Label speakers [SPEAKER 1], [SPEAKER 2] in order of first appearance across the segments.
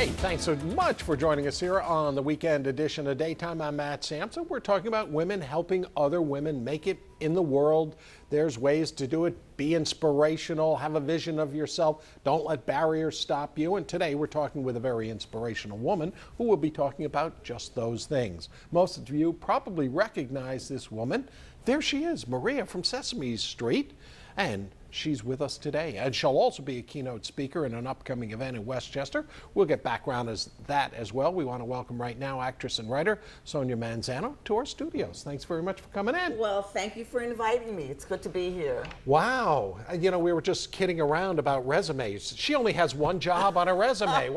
[SPEAKER 1] Hey, thanks so much for joining us here on the weekend edition of Daytime. I'm Matt Sampson. We're talking about women helping other women make it in the world. There's ways to do it. Be inspirational, have a vision of yourself. Don't let barriers stop you. And today we're talking with a very inspirational woman who will be talking about just those things. Most of you probably recognize this woman. There she is, Maria from Sesame Street. And she's with us today, and she'll also be a keynote speaker in an upcoming event in Westchester. We'll get background as that as well. We want to welcome right now actress and writer Sonia Manzano to our studios. Thanks very much for coming in.
[SPEAKER 2] Well, thank you for inviting me. It's good to be here.
[SPEAKER 1] Wow. You know, we were just kidding around about resumes. She only has one job on a resume.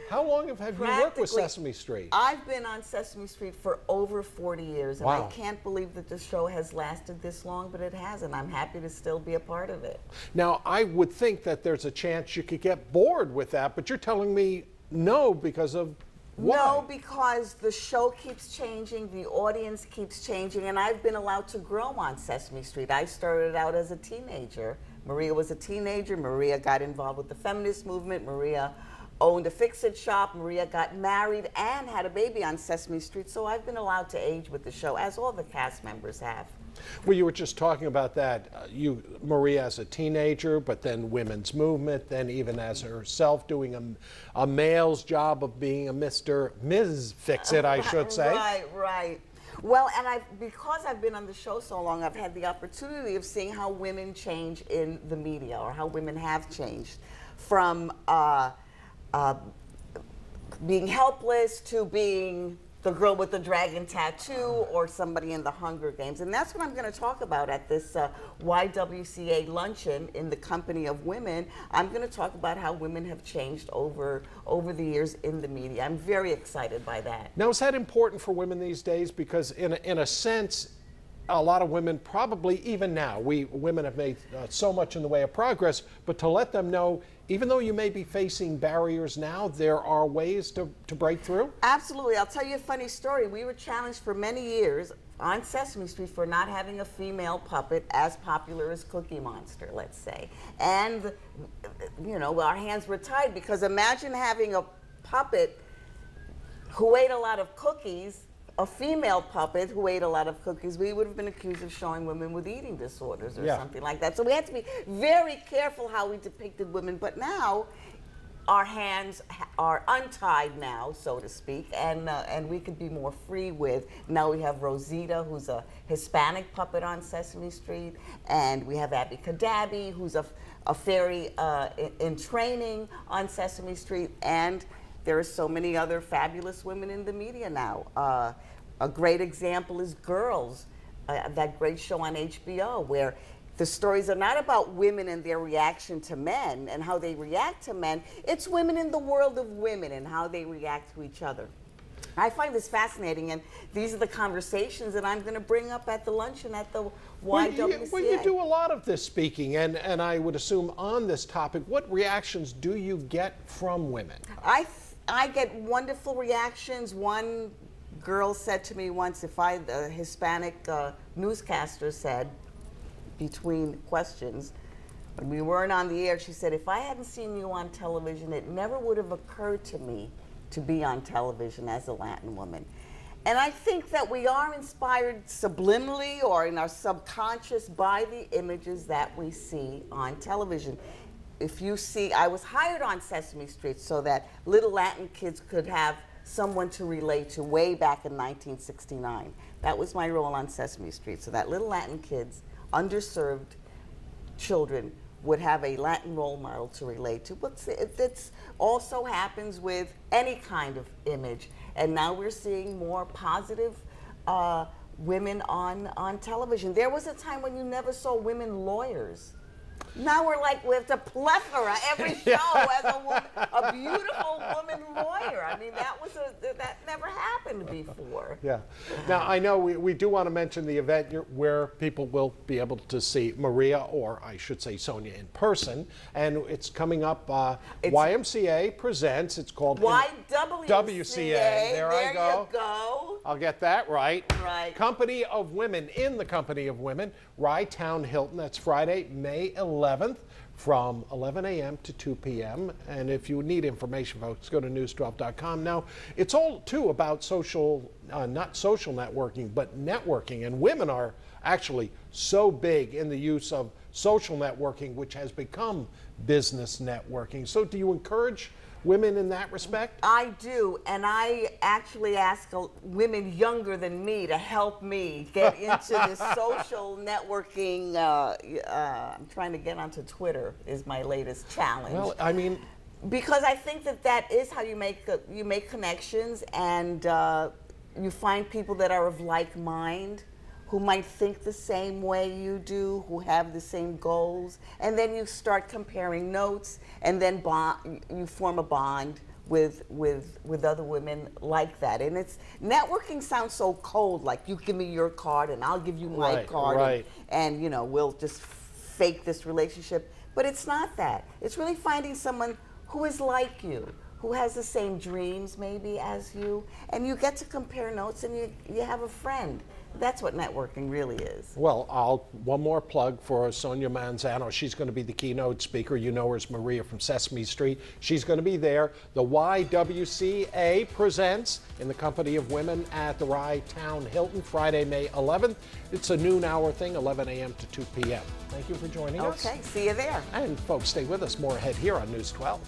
[SPEAKER 1] How long have you worked with Sesame Street?
[SPEAKER 2] I've been on Sesame Street for over 40 years, and
[SPEAKER 1] wow.
[SPEAKER 2] I can't believe that the show has lasted this long, but it has, and I'm happy to still be a part of it.
[SPEAKER 1] Now, I would think that there's a chance you could get bored with that, but you're telling me no because of why?
[SPEAKER 2] No, because the show keeps changing, the audience keeps changing, and I've been allowed to grow on Sesame Street. I started out as a teenager. Maria was a teenager. Maria got involved with the feminist movement. Maria owned a fix-it shop. Maria got married and had a baby on Sesame Street, so I've been allowed to age with the show, as all the cast members have.
[SPEAKER 1] Well, you were just talking about that. Maria as a teenager, but then women's movement, then even as herself doing a male's job of being a Ms. Fix-It, I should say.
[SPEAKER 2] Right. Well, and because I've been on the show so long, I've had the opportunity of seeing how women change in the media, or how women have changed from being helpless to being the girl with the dragon tattoo or somebody in the Hunger Games. And that's what I'm going to talk about at this YWCA luncheon in the company of women. I'm going to talk about how women have changed over the years in the media. I'm very excited by that.
[SPEAKER 1] Now, is that important for women these days? Because in a sense, a lot of women, probably even now, women have made so much in the way of progress, but to let them know, even though you may be facing barriers now, there are ways to break through?
[SPEAKER 2] Absolutely. I'll tell you a funny story. We were challenged for many years on Sesame Street for not having a female puppet as popular as Cookie Monster, let's say. And, you know, our hands were tied, because imagine having a puppet who ate a lot of cookies, a female puppet who ate a lot of cookies. We would have been accused of showing women with eating disorders or something like that. So we had to be very careful how we depicted women. But now our hands are untied now, so to speak, and we could be more free with. Now we have Rosita, who's a Hispanic puppet on Sesame Street, and we have Abby Cadabby, who's a fairy in training on Sesame Street, and there are so many other fabulous women in the media now. A great example is Girls, that great show on HBO, where the stories are not about women and their reaction to men and how they react to men. It's women in the world of women and how they react to each other. I find this fascinating, and these are the conversations that I'm going to bring up at the luncheon at the YWCA.
[SPEAKER 1] Well, you do a lot of this speaking, and I would assume on this topic, what reactions do you get from women?
[SPEAKER 2] I get wonderful reactions. One girl said to me once, the Hispanic newscaster said, between questions, when we weren't on the air, she said, if I hadn't seen you on television, it never would have occurred to me to be on television as a Latin woman. And I think that we are inspired subliminally or in our subconscious by the images that we see on television. If you see, I was hired on Sesame Street so that little Latin kids could have someone to relate to way back in 1969. That was my role on Sesame Street, so that little Latin kids, underserved children, would have a Latin role model to relate to. But it also happens with any kind of image. And now we're seeing more positive women on television. There was a time when you never saw women lawyers. Now we're like, we have a plethora. Every show has a beautiful woman lawyer. I mean, that never happened before.
[SPEAKER 1] Yeah. Now, I know we do want to mention the event where people will be able to see Maria, or I should say Sonia, in person. And it's coming up, YMCA presents, it's called
[SPEAKER 2] YWCA.
[SPEAKER 1] There I go.
[SPEAKER 2] You go.
[SPEAKER 1] I'll get that right.
[SPEAKER 2] Right.
[SPEAKER 1] Company of Women, in the Company of Women, Rye Town Hilton. That's Friday, May 11th from 11 a.m. to 2 p.m. And if you need information, folks, go to news12.com. Now, it's all, too, about social, not social networking, but networking. And women are actually so big in the use of social networking, which has become business networking. So do you encourage women in that respect?
[SPEAKER 2] I do, and I actually ask women younger than me to help me get into this social networking. I'm trying to get onto Twitter is my latest challenge.
[SPEAKER 1] Well, I mean,
[SPEAKER 2] because I think that is how you make connections, and you find people that are of like mind, who might think the same way you do, who have the same goals, and then you start comparing notes, and then you form a bond with other women like that. And it's networking sounds so cold, like you give me your card and I'll give you my card,
[SPEAKER 1] right.
[SPEAKER 2] and you know, we'll just fake this relationship. But it's not that. It's really finding someone who is like you, who has the same dreams maybe as you, and you get to compare notes, and you have a friend. That's what networking really is.
[SPEAKER 1] Well, one more plug for Sonia Manzano. She's going to be the keynote speaker. You know her as Maria from Sesame Street. She's going to be there. The YWCA presents in the company of women at the Rye Town Hilton, Friday, May 11th. It's a noon hour thing, 11 a.m. to 2 p.m. Thank you for joining us.
[SPEAKER 2] Okay, see you there.
[SPEAKER 1] And folks, stay with us. More ahead here on News 12.